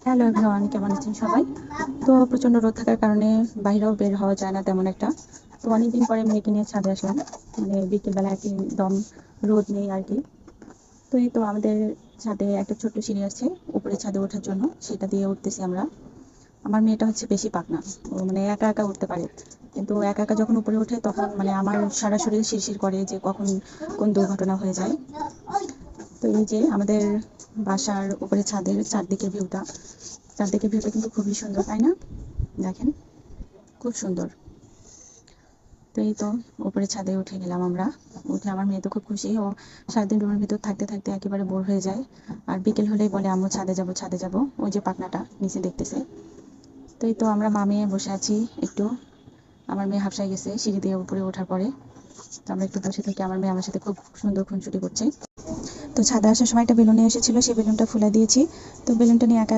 Hello everyone, কেমন আছেন সবাই? তো প্রচন্ড রোদ থাকার কারণে বাইরেও বের হওয়া যায় না তেমন একটা। তো অনেকদিন পরে মেয়েকে নিয়ে ছাদে আসলাম। মানে বিকেলবেলা একদম রোদ নেই আর কি। তো এই তো আমাদের ছাদে একটা ছোট্ট সিঁড়ি আছে উপরে ছাদে ওঠার জন্য, সেটা দিয়ে উঠতেছি আমরা। আমার মেয়েটা হচ্ছে বেশি পাকনা, ও মানে একা একা উঠতে পারে, কিন্তু একা একা যখন উপরে ওঠে তখন মানে আমার সারা শরীর শিরশির করে যে কখন কোন দুর্ঘটনা হয়ে যায়। তো এই যে আমাদের বাসার উপরে ছাদের চারদিকে ভিউটা কিন্তু খুবই সুন্দর, তাই না? দেখেন, খুব সুন্দর। তো এই তো উপরে ছাদে উঠে গেলাম আমরা। উঠে আমার মেয়ে তো খুব খুশি, ও সারাদিন রুমের ভিতর থাকতে থাকতে একেবারে বোর হয়ে যায়। আর বিকেল হলেই বলে আম্মু ছাদে যাব ছাদে যাব। ওই যে পাখনাটা নিচে দেখতেছে। তো এই তো আমরা মা মেয়ে বসে আছি একটু। আমার মেয়ে হাঁফসায় গেছে সিঁড়ি দিয়ে উপরে ওঠার পরে। তো আমরা একটু বসে থেকে আমার মেয়ে আমার সাথে খুব সুন্দর খুনসুটি করছে। তো ছাদে আসার সময় একটা বেলুন নিয়ে এসেছিল, সেই বেলুনটা ফুলে দিয়েছি। তো বেলুনটা নিয়ে একা